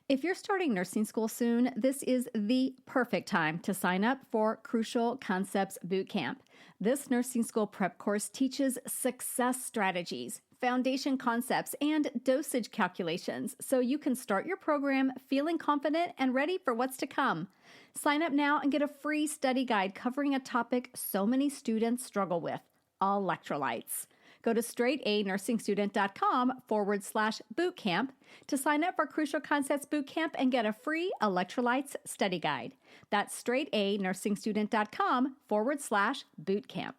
If you're starting nursing school soon, this is the perfect time to sign up for Crucial Concepts Bootcamp. This nursing school prep course teaches success strategies, foundation concepts, and dosage calculations so you can start your program feeling confident and ready for what's to come. Sign up now and get a free study guide covering a topic so many students struggle with: electrolytes. Go to straightanursingstudent.com/bootcamp to sign up for Crucial Concepts Bootcamp and get a free electrolytes study guide. That's straightanursingstudent.com/bootcamp.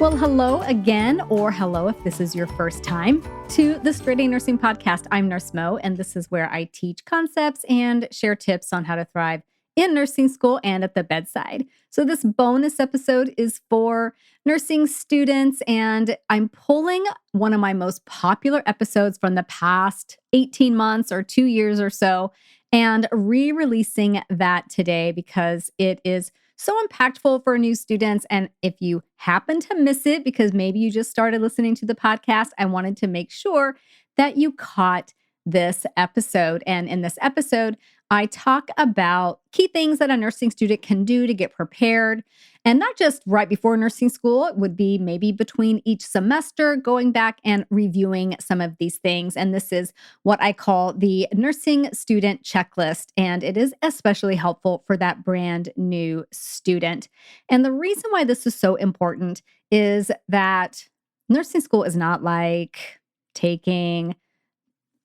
Well, hello again, or hello if this is your first time, to the Straight A Nursing Podcast. I'm Nurse Mo, and this is where I teach concepts and share tips on how to thrive in nursing school and at the bedside. So this bonus episode is for nursing students, and I'm pulling one of my most popular episodes from the past 18 months or 2 years or so and re-releasing that today because it is so impactful for new students. And if you happen to miss it because maybe you just started listening to the podcast, I wanted to make sure that you caught this episode. And in this episode, I talk about key things that a nursing student can do to get prepared. And not just right before nursing school, it would be maybe between each semester, going back and reviewing some of these things. And this is what I call the nursing student checklist. And it is especially helpful for that brand new student. And the reason why this is so important is that nursing school is not like taking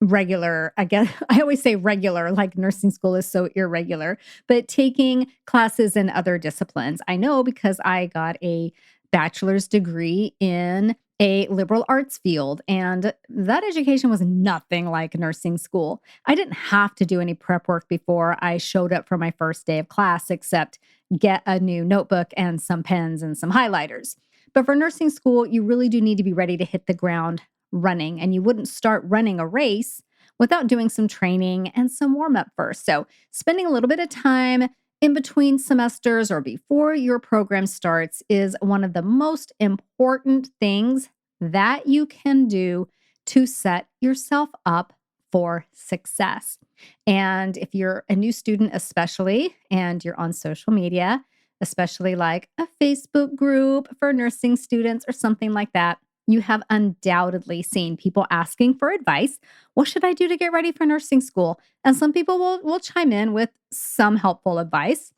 regular, I guess I always say regular, like nursing school is so irregular, but taking classes in other disciplines. I know because I got a bachelor's degree in a liberal arts field, and that education was nothing like nursing school. I didn't have to do any prep work before I showed up for my first day of class, except get a new notebook and some pens and some highlighters. But for nursing school, you really do need to be ready to hit the ground running, and you wouldn't start running a race without doing some training and some warm up first. So, spending a little bit of time in between semesters or before your program starts is one of the most important things that you can do to set yourself up for success. And if you're a new student, especially, and you're on social media, especially like a Facebook group for nursing students or something like that, you have undoubtedly seen people asking for advice. What should I do to get ready for nursing school? And some people will chime in with some helpful advice.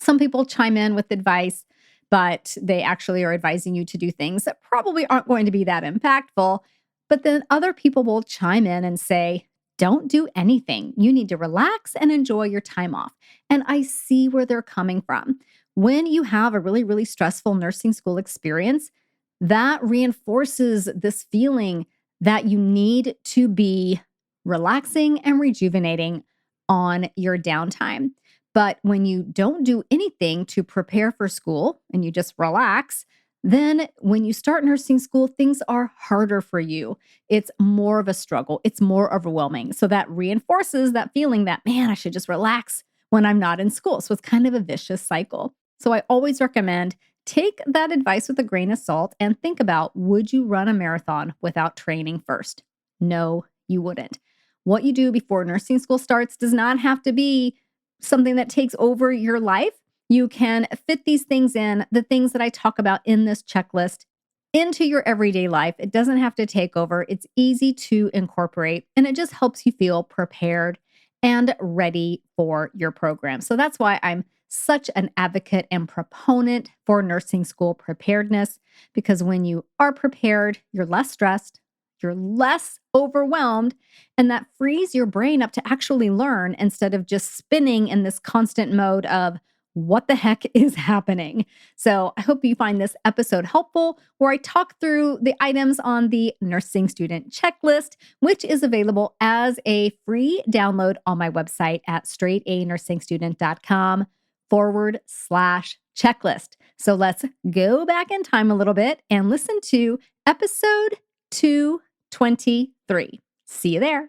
Some people chime in with advice, but they actually are advising you to do things that probably aren't going to be that impactful. But then other people will chime in and say, don't do anything. You need to relax and enjoy your time off. And I see where they're coming from. When you have a really, really stressful nursing school experience, that reinforces this feeling that you need to be relaxing and rejuvenating on your downtime. But when you don't do anything to prepare for school and you just relax, then when you start nursing school, things are harder for you. It's more of a struggle. It's more overwhelming. So that reinforces that feeling that, man, I should just relax when I'm not in school. So it's kind of a vicious cycle. So I always recommend take that advice with a grain of salt and think about, would you run a marathon without training first? No, you wouldn't. What you do before nursing school starts does not have to be something that takes over your life. You can fit these things in, the things that I talk about in this checklist, into your everyday life. It doesn't have to take over. It's easy to incorporate, and it just helps you feel prepared and ready for your program. So that's why I'm such an advocate and proponent for nursing school preparedness, because when you are prepared, you're less stressed, you're less overwhelmed, and that frees your brain up to actually learn instead of just spinning in this constant mode of what the heck is happening. So I hope you find this episode helpful, where I talk through the items on the nursing student checklist, which is available as a free download on my website at straightanursingstudent.com/checklist. So let's go back in time a little bit and listen to episode 223. See you there.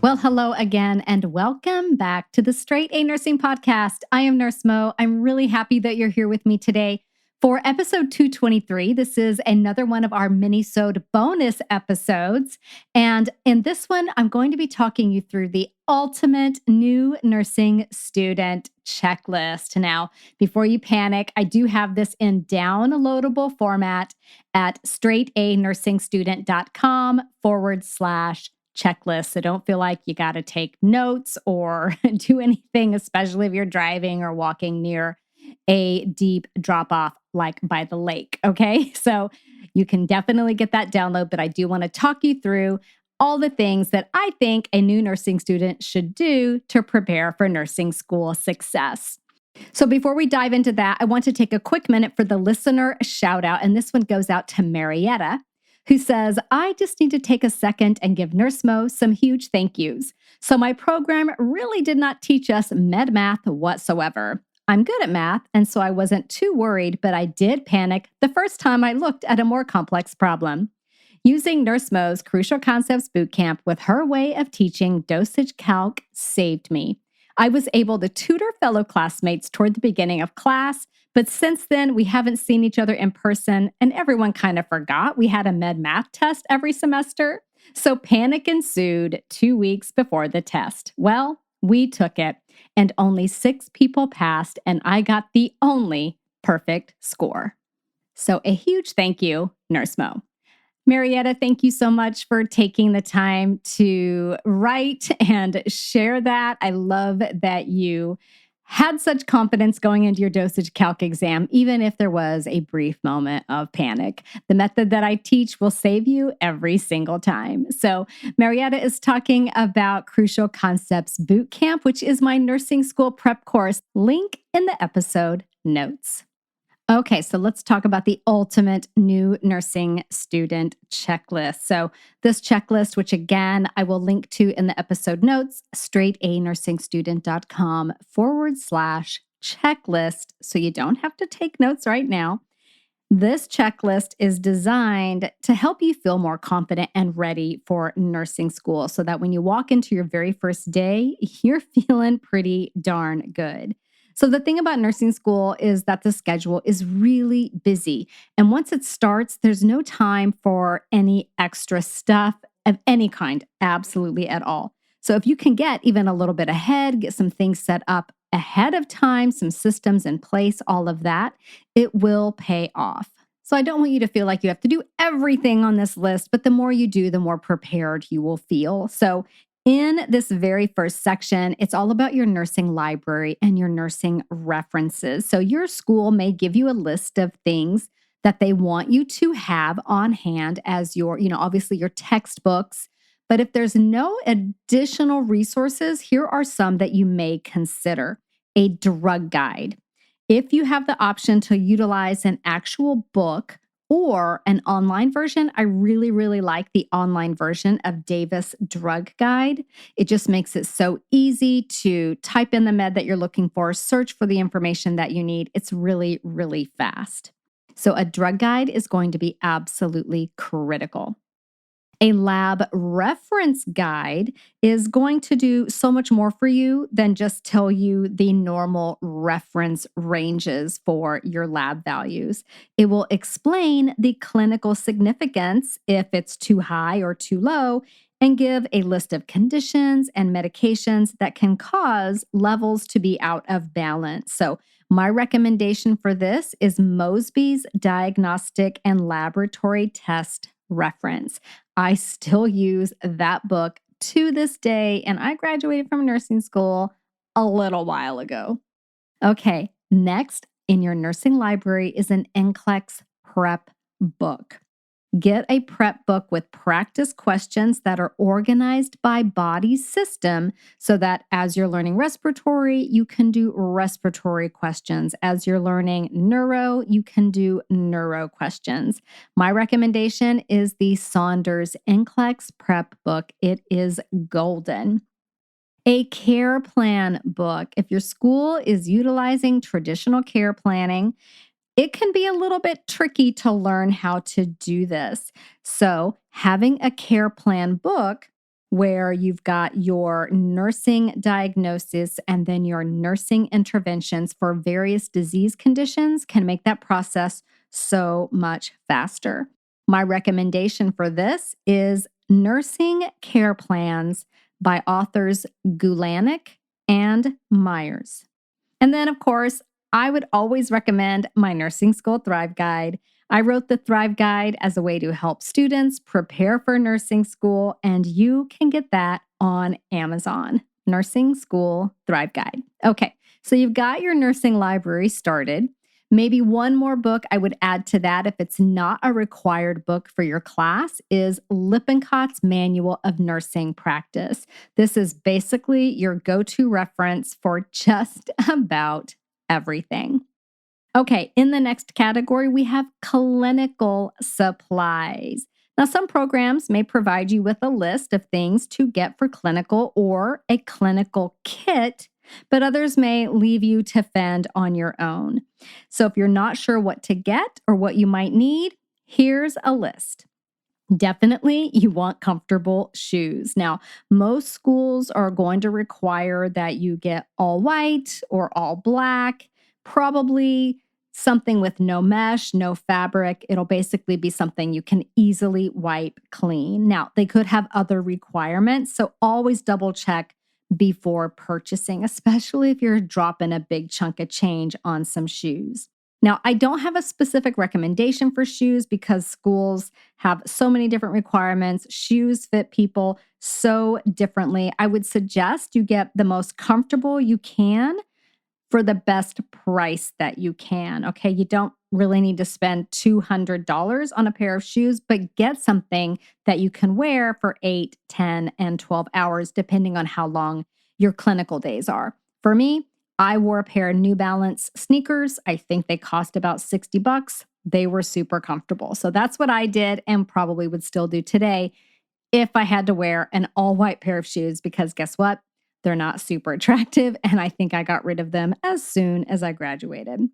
Well, hello again, and welcome back to the Straight A Nursing Podcast. I am Nurse Mo. I'm really happy that you're here with me today for episode 223. This is another one of our mini-sode bonus episodes. And in this one, I'm going to be talking you through the ultimate new nursing student checklist. Now, before you panic, I do have this in downloadable format at straightanursingstudent.com/checklist. So don't feel like you got to take notes or do anything, especially if you're driving or walking near a deep drop off like by the lake. Okay. So you can definitely get that download, but I do want to talk you through all the things that I think a new nursing student should do to prepare for nursing school success. So before we dive into that, I want to take a quick minute for the listener shout out. And this one goes out to Marietta, who says, I just need to take a second and give Nurse Mo some huge thank yous. So my program really did not teach us med math whatsoever. I'm good at math, and so I wasn't too worried, but I did panic the first time I looked at a more complex problem. Using Nurse Mo's Crucial Concepts Bootcamp with her way of teaching dosage calc saved me. I was able to tutor fellow classmates toward the beginning of class, but since then, we haven't seen each other in person, and everyone kind of forgot we had a med math test every semester. So panic ensued 2 weeks before the test. Well, we took it, and only 6 people passed, and I got the only perfect score. So a huge thank you, Nurse Mo. Marietta, thank you so much for taking the time to write and share that. I love that you had such confidence going into your dosage calc exam, even if there was a brief moment of panic. The method that I teach will save you every single time. So Marietta is talking about Crucial Concepts Bootcamp, which is my nursing school prep course. Link in the episode notes. Okay, so let's talk about the ultimate new nursing student checklist. So this checklist, which again, I will link to in the episode notes, straightanursingstudent.com/checklist. So you don't have to take notes right now. This checklist is designed to help you feel more confident and ready for nursing school so that when you walk into your very first day, you're feeling pretty darn good. So the thing about nursing school is that the schedule is really busy. And once it starts, there's no time for any extra stuff of any kind, absolutely at all. So if you can get even a little bit ahead, get some things set up ahead of time, some systems in place, all of that, it will pay off. So I don't want you to feel like you have to do everything on this list, but the more you do, the more prepared you will feel. So in this very first section, it's all about your nursing library and your nursing references. So your school may give you a list of things that they want you to have on hand as your, obviously your textbooks. But if there's no additional resources, here are some that you may consider. A drug guide. If you have the option to utilize an actual book or an online version, I really, really like the online version of Davis Drug Guide. It just makes it so easy to type in the med that you're looking for, search for the information that you need. It's really, really fast. So a drug guide is going to be absolutely critical. A lab reference guide is going to do so much more for you than just tell you the normal reference ranges for your lab values. It will explain the clinical significance if it's too high or too low and give a list of conditions and medications that can cause levels to be out of balance. So my recommendation for this is Mosby's Diagnostic and Laboratory Test Reference. I still use that book to this day, and I graduated from nursing school a little while ago. Okay, next in your nursing library is an NCLEX prep book. Get a prep book with practice questions that are organized by body system so that as you're learning respiratory, you can do respiratory questions. As you're learning neuro, you can do neuro questions. My recommendation is the Saunders NCLEX prep book. It is golden. A care plan book. If your school is utilizing traditional care planning, it can be a little bit tricky to learn how to do this. So, having a care plan book where you've got your nursing diagnosis and then your nursing interventions for various disease conditions can make that process so much faster. My recommendation for this is Nursing Care Plans by authors Gulanik and Myers. And then, of course, I would always recommend my Nursing School Thrive Guide. I wrote the Thrive Guide as a way to help students prepare for nursing school, and you can get that on Amazon. Nursing School Thrive Guide. Okay, so you've got your nursing library started. Maybe one more book I would add to that, if it's not a required book for your class, is Lippincott's Manual of Nursing Practice. This is basically your go-to reference for just about everything. Okay, in the next category, we have clinical supplies. Now, some programs may provide you with a list of things to get for clinical or a clinical kit, but others may leave you to fend on your own. So, if you're not sure what to get or what you might need, here's a list. Definitely, you want comfortable shoes. Now, most schools are going to require that you get all white or all black, probably something with no mesh, no fabric. It'll basically be something you can easily wipe clean. Now, they could have other requirements, so always double check before purchasing, especially if you're dropping a big chunk of change on some shoes. Now, I don't have a specific recommendation for shoes because schools have so many different requirements. Shoes fit people so differently. I would suggest you get the most comfortable you can for the best price that you can. Okay, you don't really need to spend $200 on a pair of shoes, but get something that you can wear for 8, 10, and 12 hours, depending on how long your clinical days are. For me, I wore a pair of New Balance sneakers. I think they cost about $60. They were super comfortable. So that's what I did and probably would still do today if I had to wear an all white pair of shoes, because guess what? They're not super attractive. And I think I got rid of them as soon as I graduated.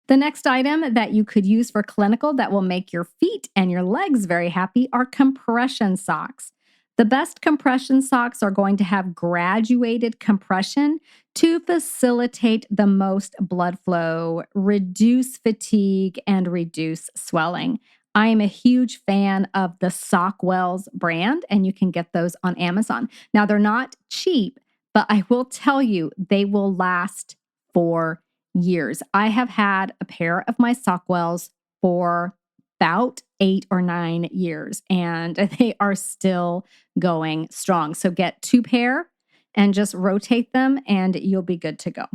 The next item that you could use for clinical that will make your feet and your legs very happy are compression socks. The best compression socks are going to have graduated compression to facilitate the most blood flow, reduce fatigue, and reduce swelling. I am a huge fan of the Sockwells brand, and you can get those on Amazon. Now, they're not cheap, but I will tell you, they will last for years. I have had a pair of my Sockwells for about 8 or 9 years, and they are still going strong. So get 2 pair and just rotate them, and you'll be good to go.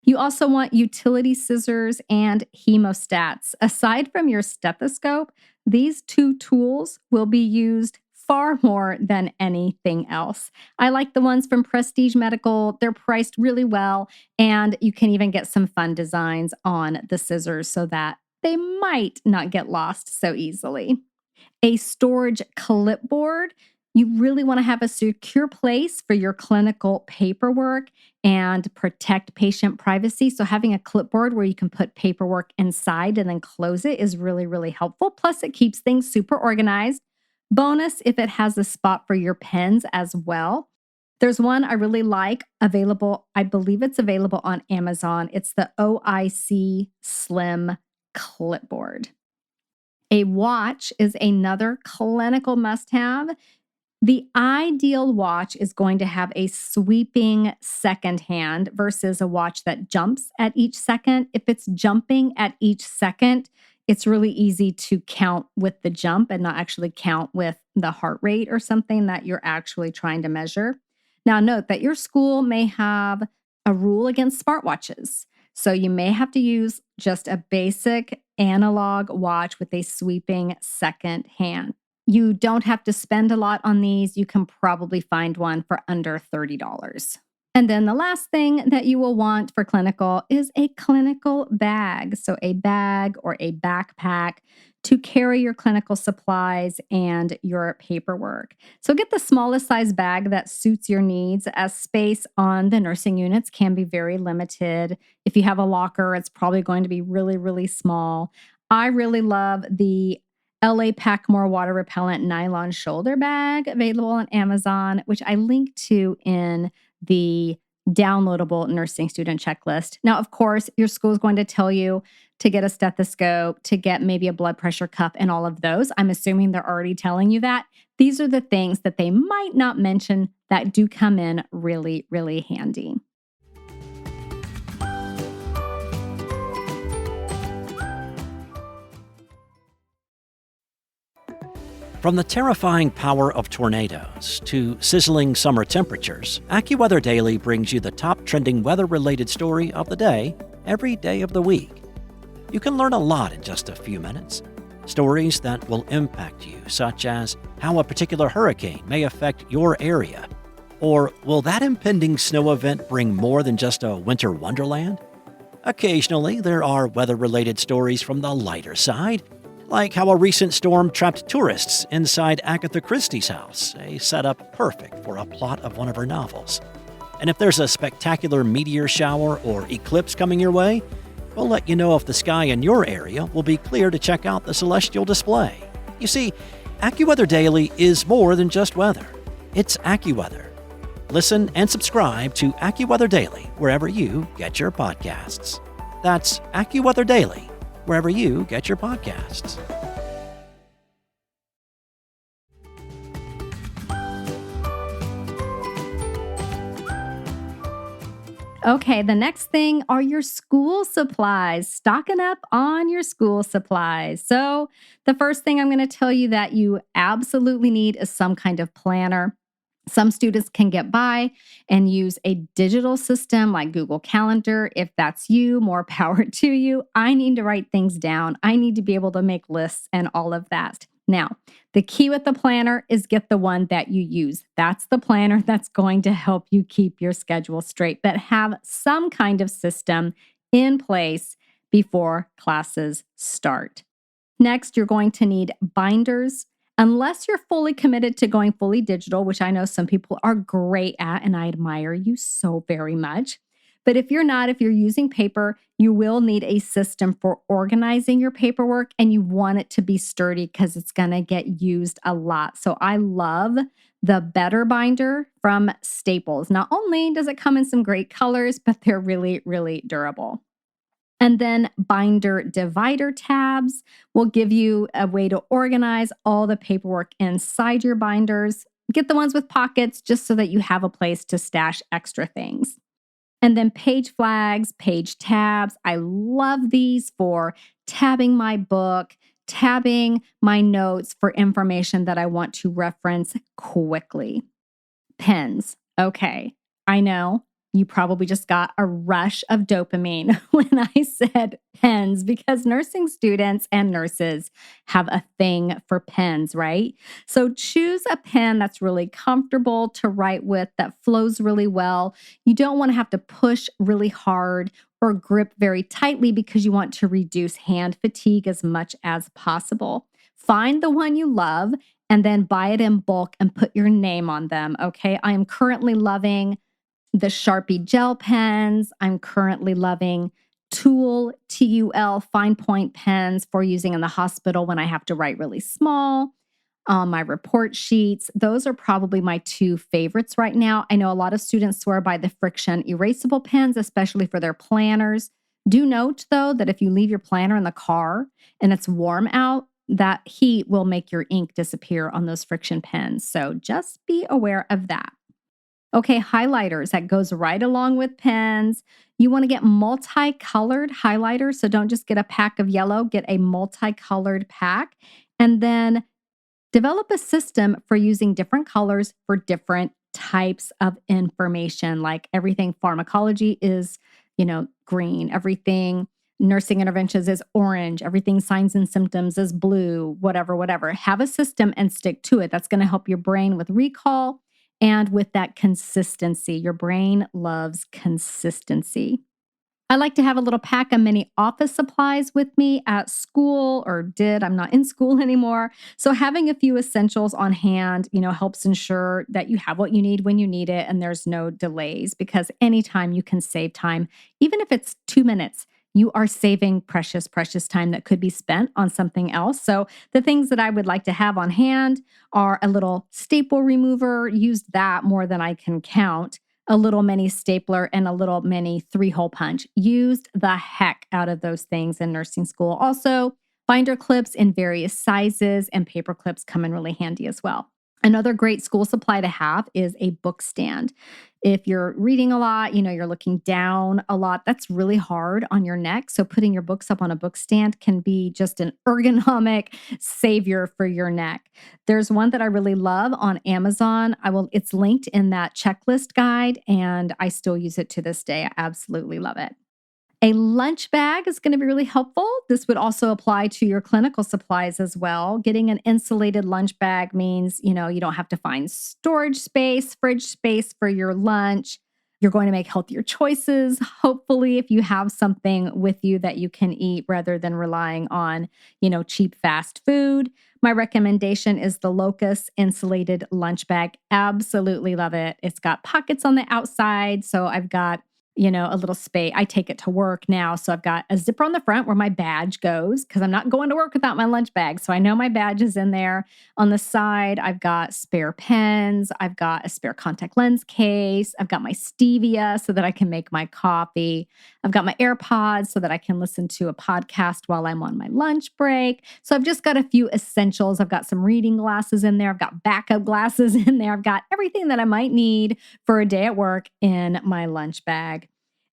You also want utility scissors and hemostats. Aside from your stethoscope, these 2 tools will be used far more than anything else. I like the ones from Prestige Medical. They're priced really well, and you can even get some fun designs on the scissors so that they might not get lost so easily. A storage clipboard. You really want to have a secure place for your clinical paperwork and protect patient privacy. So, having a clipboard where you can put paperwork inside and then close it is really, really helpful. Plus, it keeps things super organized. Bonus if it has a spot for your pens as well. There's one I really like available. I believe it's available on Amazon. It's the OIC Slim Clipboard. A watch is another clinical must-have. The ideal watch is going to have a sweeping second hand versus a watch that jumps at each second. If it's jumping at each second, it's really easy to count with the jump and not actually count with the heart rate or something that you're actually trying to measure. Now, note that your school may have a rule against smartwatches. So you may have to use just a basic analog watch with a sweeping second hand. You don't have to spend a lot on these. You can probably find one for under $30. And then the last thing that you will want for clinical is a clinical bag. So a bag or a backpack to carry your clinical supplies and your paperwork. So get the smallest size bag that suits your needs, as space on the nursing units can be very limited. If you have a locker, it's probably going to be really, really small. I really love the LA Packmore water repellent nylon shoulder bag available on Amazon, which I link to in the downloadable nursing student checklist. Now, of course, your school is going to tell you to get a stethoscope, to get maybe a blood pressure cuff, and all of those. I'm assuming they're already telling you that. These are the things that they might not mention that do come in really, really handy. From the terrifying power of tornadoes to sizzling summer temperatures, AccuWeather Daily brings you the top trending weather-related story of the day every day of the week. You can learn a lot in just a few minutes. Stories that will impact you, such as how a particular hurricane may affect your area, or will that impending snow event bring more than just a winter wonderland? Occasionally, there are weather-related stories from the lighter side, like how a recent storm trapped tourists inside Agatha Christie's house, a setup perfect for a plot of one of her novels. And if there's a spectacular meteor shower or eclipse coming your way, we'll let you know if the sky in your area will be clear to check out the celestial display. You see, AccuWeather Daily is more than just weather. It's AccuWeather. Listen and subscribe to AccuWeather Daily wherever you get your podcasts. That's AccuWeather Daily, wherever you get your podcasts. Okay, the next thing are your school supplies. Stocking up on your school supplies. So, the first thing I'm going to tell you that you absolutely need is some kind of planner. Some students can get by and use a digital system like Google Calendar. If that's you, more power to you. I need to write things down. I need to be able to make lists and all of that. Now, the key with the planner is get the one that you use. That's the planner that's going to help you keep your schedule straight, but have some kind of system in place before classes start. Next, you're going to need binders. Unless you're fully committed to going fully digital, which I know some people are great at, and I admire you so very much. But if you're not, if you're using paper, you will need a system for organizing your paperwork, and you want it to be sturdy because it's going to get used a lot. So I love the Better Binder from Staples. Not only does it come in some great colors, but they're really, really durable. And then binder divider tabs will give you a way to organize all the paperwork inside your binders. Get the ones with pockets just so that you have a place to stash extra things. And then page flags, page tabs. I love these for tabbing my book, tabbing my notes for information that I want to reference quickly. Pens. Okay, I know. You probably just got a rush of dopamine when I said pens, because nursing students and nurses have a thing for pens, right? So choose a pen that's really comfortable to write with, that flows really well. You don't want to have to push really hard or grip very tightly because you want to reduce hand fatigue as much as possible. Find the one you love and then buy it in bulk and put your name on them, okay? I am currently loving the Sharpie gel pens. I'm currently loving Tool, TUL, fine point pens for using in the hospital when I have to write really small. My report sheets, those are probably my two favorites right now. I know a lot of students swear by the Friction erasable pens, especially for their planners. Do note, though, that if you leave your planner in the car and it's warm out, that heat will make your ink disappear on those Friction pens. So just be aware of that. Okay, highlighters, that goes right along with pens. You want to get multicolored highlighters, so don't just get a pack of yellow, get a multicolored pack. And then develop a system for using different colors for different types of information, like everything pharmacology is, green, everything nursing interventions is orange, everything signs and symptoms is blue, whatever. Have a system and stick to it. That's going to help your brain with recall and with that consistency. Your brain loves consistency. I like to have a little pack of mini office supplies with me at school, or did. I'm not in school anymore. So having a few essentials on hand, helps ensure that you have what you need when you need it and there's no delays, because anytime you can save time, even if it's 2 minutes, you are saving precious, precious time that could be spent on something else. So the things that I would like to have on hand are a little staple remover, used that more than I can count, a little mini stapler, and a little mini 3-hole punch. Used the heck out of those things in nursing school. Also, binder clips in various sizes and paper clips come in really handy as well. Another great school supply to have is a book stand. If you're reading a lot, you're looking down a lot, that's really hard on your neck. So putting your books up on a book stand can be just an ergonomic savior for your neck. There's one that I really love on Amazon. It's linked in that checklist guide, and I still use it to this day. I absolutely love it. A lunch bag is going to be really helpful. This would also apply to your clinical supplies as well. Getting an insulated lunch bag means, you don't have to find storage space, fridge space for your lunch. You're going to make healthier choices, hopefully, if you have something with you that you can eat rather than relying on, cheap fast food. My recommendation is the Locus insulated lunch bag. Absolutely love it. It's got pockets on the outside. So I've got a little space. I take it to work now. So I've got a zipper on the front where my badge goes because I'm not going to work without my lunch bag. So I know my badge is in there. On the side, I've got spare pens. I've got a spare contact lens case. I've got my stevia so that I can make my coffee. I've got my AirPods so that I can listen to a podcast while I'm on my lunch break. So I've just got a few essentials. I've got some reading glasses in there. I've got backup glasses in there. I've got everything that I might need for a day at work in my lunch bag.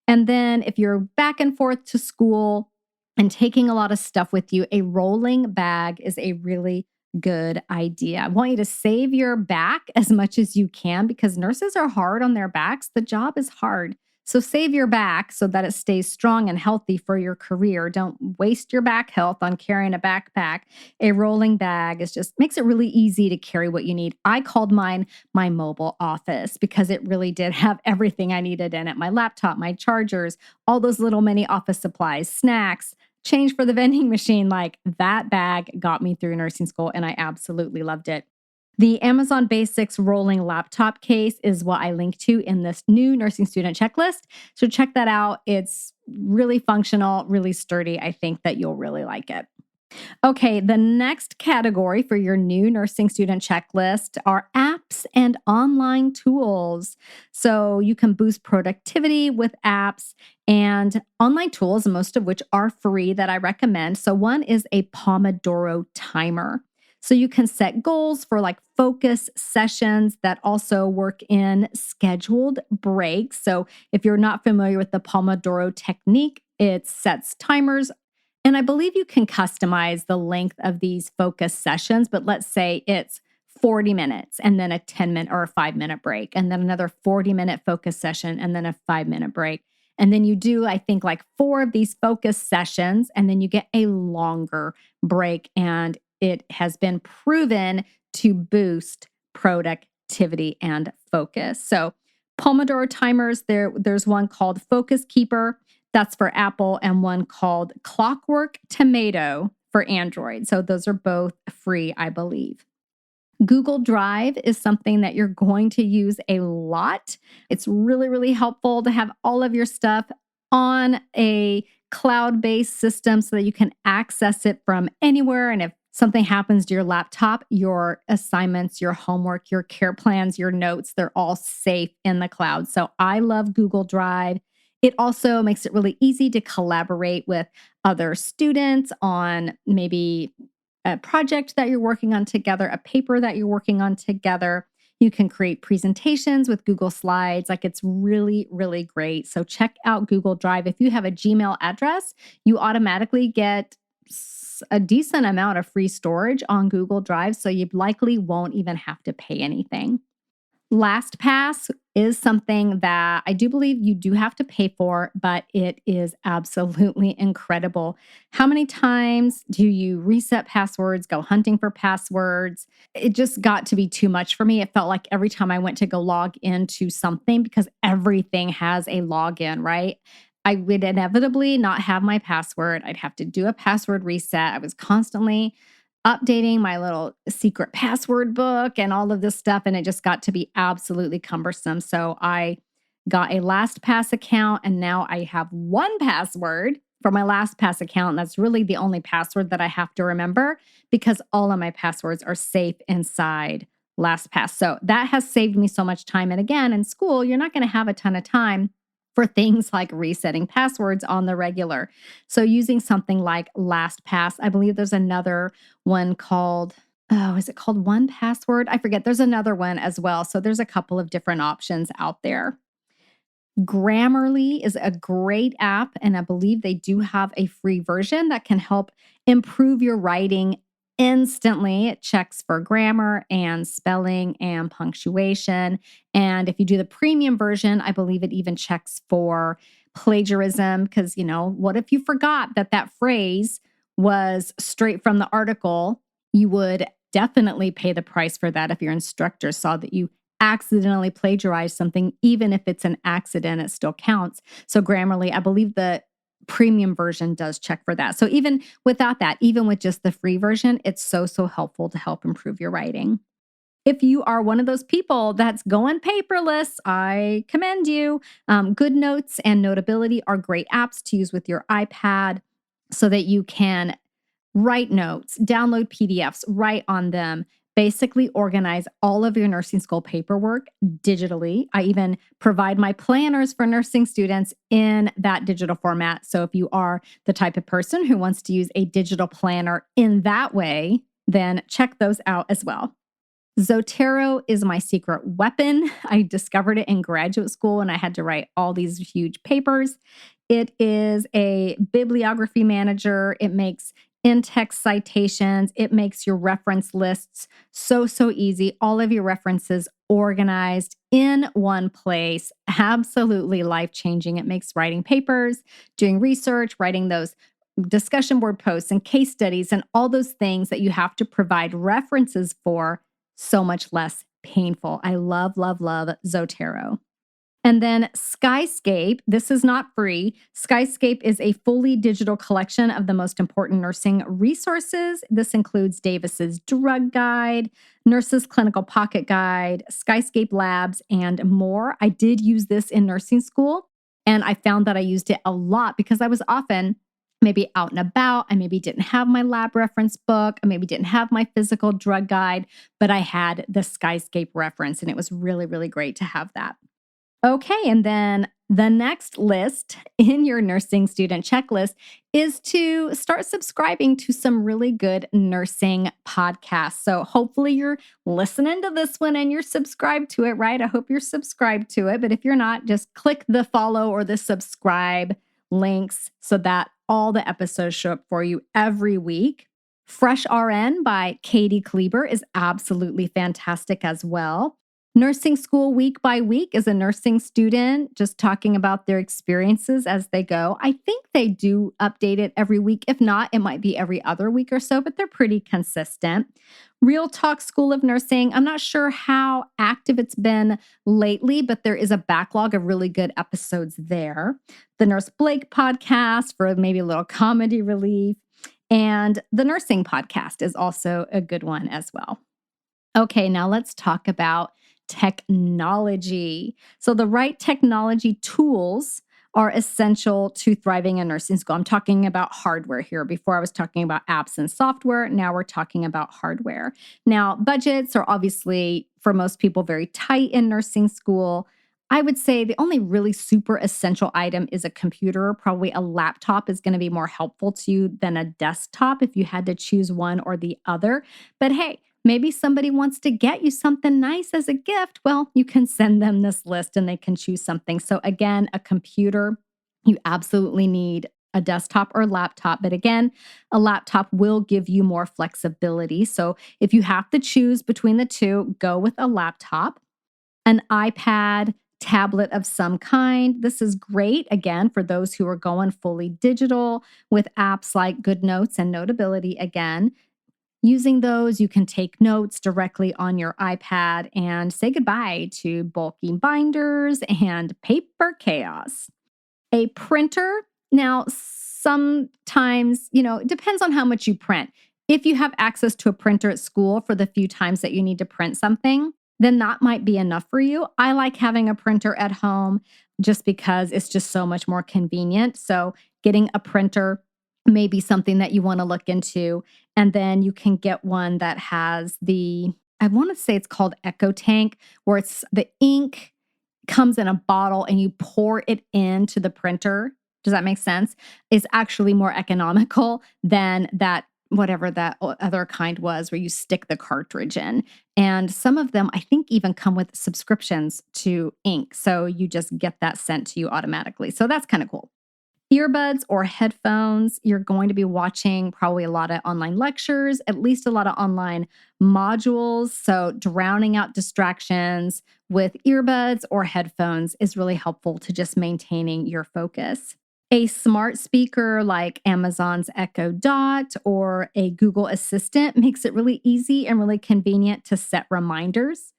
And then if you're back and forth to school and taking a lot of stuff with you, a rolling bag is a really good idea. I want you to save your back as much as you can because nurses are hard on their backs. The job is hard. So save your back so that it stays strong and healthy for your career. Don't waste your back health on carrying a backpack. A rolling bag makes it really easy to carry what you need. I called mine my mobile office because it really did have everything I needed in it. My laptop, my chargers, all those little mini office supplies, snacks, change for the vending machine. Like that bag got me through nursing school and I absolutely loved it. The Amazon Basics rolling laptop case is what I link to in this new nursing student checklist. So check that out. It's really functional, really sturdy. I think that you'll really like it. Okay, the next category for your new nursing student checklist are apps and online tools. So you can boost productivity with apps and online tools, most of which are free that I recommend. So one is a Pomodoro timer. So you can set goals for like focus sessions that also work in scheduled breaks. So if you're not familiar with the Pomodoro technique, it sets timers. And I believe you can customize the length of these focus sessions, but let's say it's 40 minutes and then a 10-minute or a 5-minute break, and then another 40-minute focus session and then a 5-minute break. And then you do, I think, like 4 of these focus sessions, and then you get a longer break. And it has been proven to boost productivity and focus. So Pomodoro timers, there's one called Focus Keeper, that's for Apple, and one called Clockwork Tomato for Android. So those are both free, I believe. Google Drive is something that you're going to use a lot. It's really, really helpful to have all of your stuff on a cloud-based system so that you can access it from anywhere. And if something happens to your laptop, your assignments, your homework, your care plans, your notes, they're all safe in the cloud. So I love Google Drive. It also makes it really easy to collaborate with other students on maybe a project that you're working on together, a paper that you're working on together. You can create presentations with Google Slides. Like it's really, really great. So check out Google Drive. If you have a Gmail address, you automatically get a decent amount of free storage on Google Drive, so you likely won't even have to pay anything. LastPass is something that I do believe you do have to pay for, but it is absolutely incredible. How many times do you reset passwords, go hunting for passwords? It just got to be too much for me. It felt like every time I went to go log into something, because everything has a login, right? I would inevitably not have my password. I'd have to do a password reset. I was constantly updating my little secret password book and all of this stuff, and it just got to be absolutely cumbersome. So I got a LastPass account, and now I have one password for my LastPass account. That's really the only password that I have to remember because all of my passwords are safe inside LastPass. So that has saved me so much time. And again, in school, you're not going to have a ton of time for things like resetting passwords on the regular. So using something like LastPass, I believe there's another one called, oh, is it called 1Password? I forget. There's another one as well. So there's a couple of different options out there. Grammarly is a great app, and I believe they do have a free version that can help improve your writing instantly. It checks for grammar and spelling and punctuation. And if you do the premium version, I believe it even checks for plagiarism because, what if you forgot that phrase was straight from the article? You would definitely pay the price for that if your instructor saw that you accidentally plagiarize something. Even if it's an accident, it still counts. So Grammarly, I believe the premium version does check for that. So even without that, even with just the free version, it's so helpful to help improve your writing. If you are one of those people that's going paperless, I commend you. GoodNotes and Notability are great apps to use with your iPad so that you can write notes, download PDFs, write on them, basically organize all of your nursing school paperwork digitally. I even provide my planners for nursing students in that digital format. So if you are the type of person who wants to use a digital planner in that way, then check those out as well. Zotero is my secret weapon. I discovered it in graduate school and I had to write all these huge papers. It is a bibliography manager. It makes in-text citations. It makes your reference lists so easy. All of your references organized in one place. Absolutely life-changing. It makes writing papers, doing research, writing those discussion board posts and case studies and all those things that you have to provide references for so much less painful. I love Zotero. And then Skyscape, this is not free. Skyscape is a fully digital collection of the most important nursing resources. This includes Davis's Drug Guide, Nurse's Clinical Pocket Guide, Skyscape Labs, and more. I did use this in nursing school, and I found that I used it a lot because I was often maybe out and about. I maybe didn't have my lab reference book. I maybe didn't have my physical drug guide, but I had the Skyscape reference, and it was really great to have that. Okay, and then the next list in your nursing student checklist is to start subscribing to some really good nursing podcasts. So hopefully you're listening to this one and you're subscribed to it, right? I hope you're subscribed to it. But if you're not, just click the follow or the subscribe links so that all the episodes show up for you every week. Fresh RN by Katie Kleber is absolutely fantastic as well. Nursing School Week by Week is a nursing student just talking about their experiences as they go. I think they do update it every week. If not, it might be every other week or so, but they're pretty consistent. Real Talk School of Nursing, I'm not sure how active it's been lately, but there is a backlog of really good episodes there. The Nurse Blake podcast for maybe a little comedy relief. And the Nursing Podcast is also a good one as well. Okay, now let's talk about technology. So the right technology tools are essential to thriving in nursing school. I'm talking about hardware here. Before I was talking about apps and software. Now we're talking about hardware. Now, budgets are obviously, for most people, very tight in nursing school. I would say the only really super essential item is a computer. Probably a laptop is going to be more helpful to you than a desktop if you had to choose one or the other. But hey, maybe somebody wants to get you something nice as a gift. Well, you can send them this list and they can choose something. So again, a computer, you absolutely need a desktop or laptop. But again, a laptop will give you more flexibility. So if you have to choose between the two, go with a laptop. An iPad, tablet of some kind. This is great, again, for those who are going fully digital with apps like GoodNotes and Notability again. Using those, you can take notes directly on your iPad and say goodbye to bulky binders and paper chaos. A printer, now sometimes, it depends on how much you print. If you have access to a printer at school for the few times that you need to print something, then that might be enough for you. I like having a printer at home just because it's just so much more convenient. So getting a printer may be something that you want to look into. And then you can get one that has I want to say it's called Echo Tank, where it's the ink comes in a bottle and you pour it into the printer. Does that make sense? Is actually more economical than that, whatever that other kind was where you stick the cartridge in. And some of them, I think, even come with subscriptions to ink. So you just get that sent to you automatically. So that's kind of cool. Earbuds or headphones, you're going to be watching probably a lot of online lectures, at least a lot of online modules. So, drowning out distractions with earbuds or headphones is really helpful to just maintaining your focus. A smart speaker like Amazon's Echo Dot or a Google Assistant makes it really easy and really convenient to set reminders.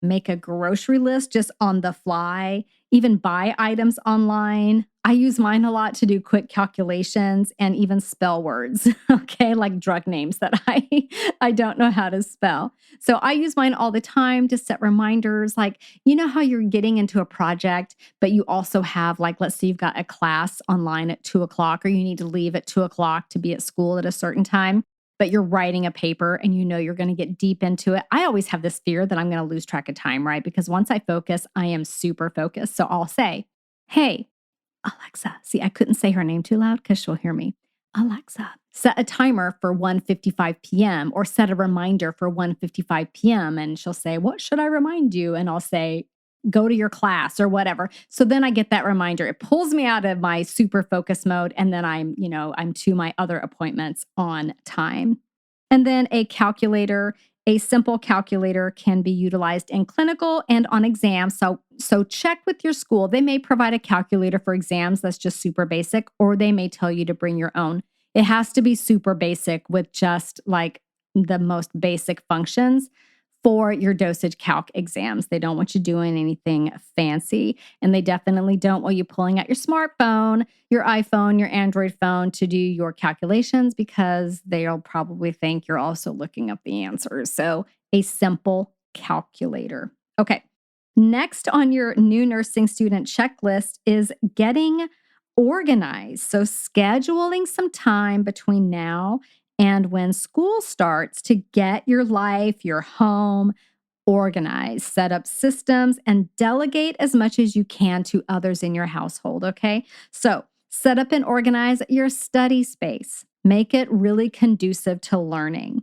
Make a grocery list just on the fly, even buy items online. I use mine a lot to do quick calculations and even spell words, okay, like drug names that I don't know how to spell. So I use mine all the time to set reminders. Like, you know how you're getting into a project, but you also have, like, let's say you've got a class online at 2 o'clock, or you need to leave at 2 o'clock to be at school at a certain time, but you're writing a paper and you know you're going to get deep into it. I always have this fear that I'm going to lose track of time, right? Because once I focus, I am super focused. So I'll say, hey, Alexa. See, I couldn't say her name too loud because she'll hear me. Alexa, set a timer for 1:55 p.m. or set a reminder for 1:55 p.m. And she'll say, what should I remind you? And I'll say, go to your class or whatever. So then I get that reminder. It pulls me out of my super focus mode. And then I'm to my other appointments on time. And then a calculator. A simple calculator can be utilized in clinical and on exams. So check with your school. They may provide a calculator for exams that's just super basic, or they may tell you to bring your own. It has to be super basic with just like the most basic functions for your dosage calc exams. They don't want you doing anything fancy. And they definitely don't want you pulling out your smartphone, your iPhone, your Android phone to do your calculations, because they'll probably think you're also looking up the answers. So a simple calculator. Okay. Next on your new nursing student checklist is getting organized. So scheduling some time between now and when school starts to get your life, your home organized, set up systems, and delegate as much as you can to others in your household. Okay. So set up and organize your study space. Make it really conducive to learning.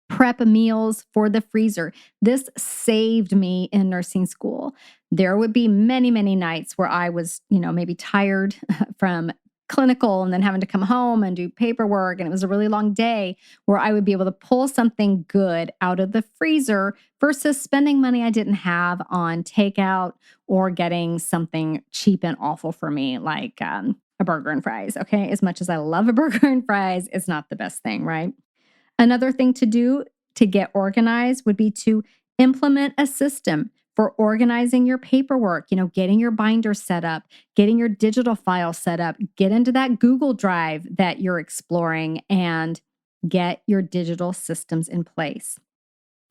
Prep meals for the freezer. This saved me in nursing school. There would be many, many nights where I was, maybe tired from clinical and then having to come home and do paperwork. And it was a really long day where I would be able to pull something good out of the freezer versus spending money I didn't have on takeout or getting something cheap and awful for me, like a burger and fries. Okay. As much as I love a burger and fries, it's not the best thing, right? Another thing to do to get organized would be to implement a system for organizing your paperwork, getting your binder set up, getting your digital file set up, get into that Google Drive that you're exploring, and get your digital systems in place.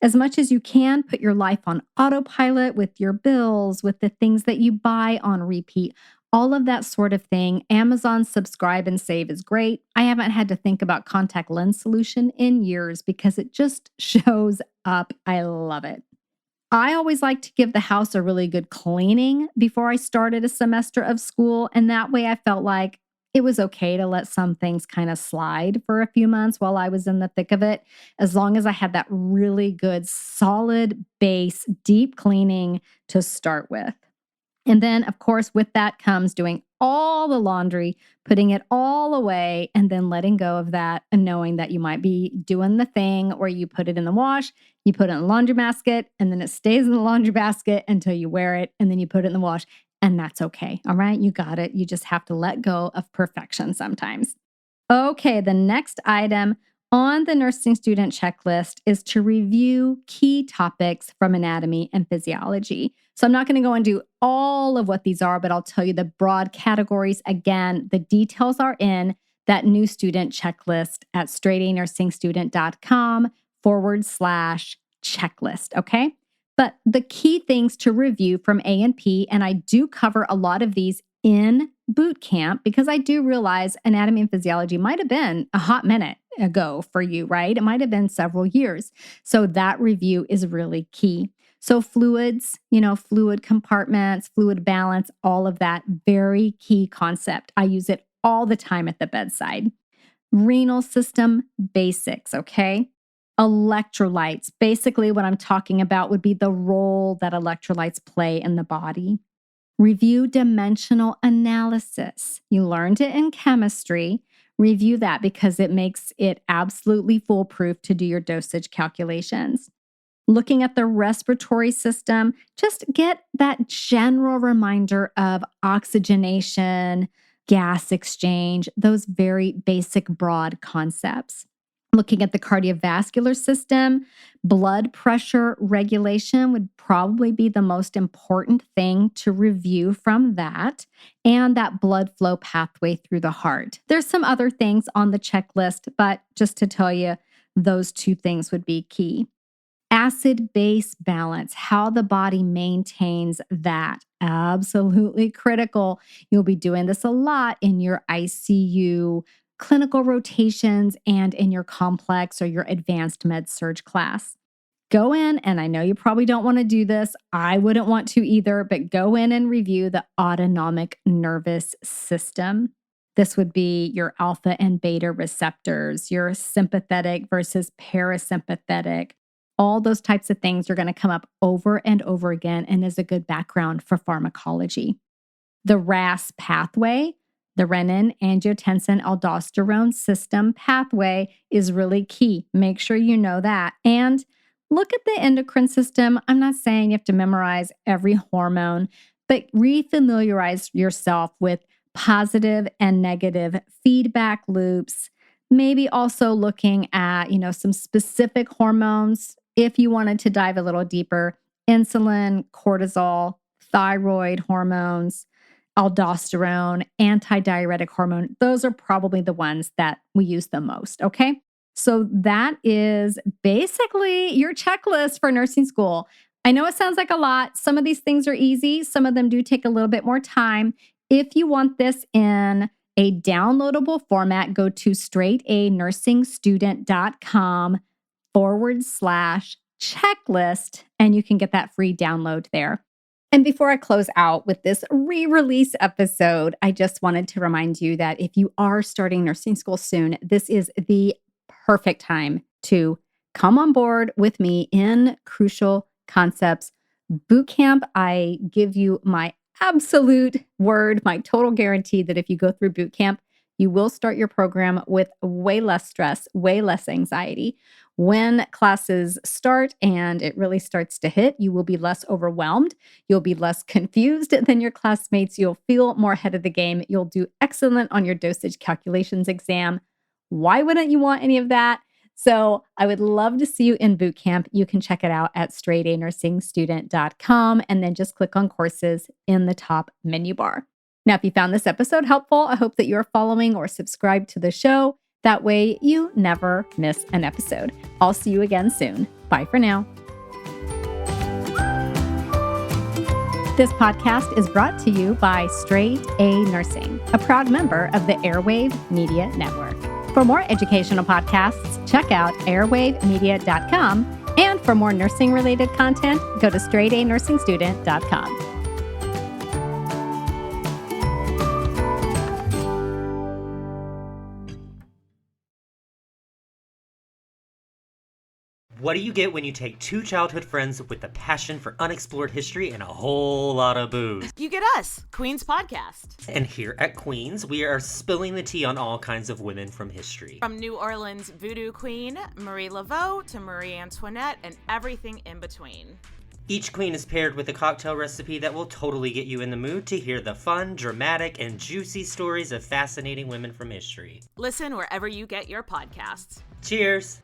As much as you can, put your life on autopilot with your bills, with the things that you buy on repeat, all of that sort of thing. Amazon Subscribe and Save is great. I haven't had to think about contact lens solution in years because it just shows up. I love it. I always like to give the house a really good cleaning before I started a semester of school. And that way I felt like it was okay to let some things kind of slide for a few months while I was in the thick of it, as long as I had that really good, solid base, deep cleaning to start with. And then, of course, with that comes doing all the laundry, putting it all away, and then letting go of that and knowing that you might be doing the thing where you put it in the wash, you put it in the laundry basket, and then it stays in the laundry basket until you wear it, and then you put it in the wash, and that's okay. All right, you got it. You just have to let go of perfection sometimes. Okay, the next item on the nursing student checklist is to review key topics from anatomy and physiology. So I'm not going to go and do all of what these are, but I'll tell you the broad categories. Again, the details are in that new student checklist at straightanursingstudent.com/checklist. Okay. But the key things to review from A&P, and I do cover a lot of these in boot camp, because I do realize anatomy and physiology might have been a hot minute ago for you, right? It might have been several years. So that review is really key. So fluids, fluid compartments, fluid balance, all of that, very key concept. I use it all the time at the bedside. Renal system basics, okay? Electrolytes. Basically, what I'm talking about would be the role that electrolytes play in the body. Review dimensional analysis. You learned it in chemistry. Review that because it makes it absolutely foolproof to do your dosage calculations. Looking at the respiratory system, just get that general reminder of oxygenation, gas exchange, those very basic, broad concepts. Looking at the cardiovascular system, blood pressure regulation would probably be the most important thing to review from that, and that blood flow pathway through the heart. There's some other things on the checklist, but just to tell you, those two things would be key. Acid-base balance, how the body maintains that. Absolutely critical. You'll be doing this a lot in your ICU clinical rotations and in your complex or your advanced med-surg class. Go in, and I know you probably don't want to do this. I wouldn't want to either, but go in and review the autonomic nervous system. This would be your alpha and beta receptors, your sympathetic versus parasympathetic. All those types of things are going to come up over and over again and is a good background for pharmacology. The RAS pathway, the renin, angiotensin, aldosterone system pathway is really key. Make sure you know that. And look at the endocrine system. I'm not saying you have to memorize every hormone, but refamiliarize yourself with positive and negative feedback loops. Maybe also looking at, some specific hormones. If you wanted to dive a little deeper, insulin, cortisol, thyroid hormones, aldosterone, antidiuretic hormone, those are probably the ones that we use the most, okay? So that is basically your checklist for nursing school. I know it sounds like a lot. Some of these things are easy. Some of them do take a little bit more time. If you want this in a downloadable format, go to straightanursingstudent.com/checklist, and you can get that free download there. And before I close out with this re-release episode, I just wanted to remind you that if you are starting nursing school soon, this is the perfect time to come on board with me in Crucial Concepts Bootcamp. I give you my absolute word, my total guarantee that if you go through bootcamp, you will start your program with way less stress, way less anxiety. When classes start and it really starts to hit, you will be less overwhelmed. You'll be less confused than your classmates. You'll feel more ahead of the game. You'll do excellent on your dosage calculations exam. Why wouldn't you want any of that? So I would love to see you in boot camp. You can check it out at straightanursingstudent.com and then just click on courses in the top menu bar. Now, if you found this episode helpful, I hope that you're following or subscribed to the show. That way you never miss an episode. I'll see you again soon. Bye for now. This podcast is brought to you by Straight A Nursing, a proud member of the Airwave Media Network. For more educational podcasts, check out airwavemedia.com. And for more nursing-related content, go to straightanursingstudent.com. What do you get when you take two childhood friends with a passion for unexplored history and a whole lot of booze? You get us, Queen's Podcast. And here at Queen's, we are spilling the tea on all kinds of women from history. From New Orleans voodoo queen, Marie Laveau, to Marie Antoinette, and everything in between. Each queen is paired with a cocktail recipe that will totally get you in the mood to hear the fun, dramatic, and juicy stories of fascinating women from history. Listen wherever you get your podcasts. Cheers!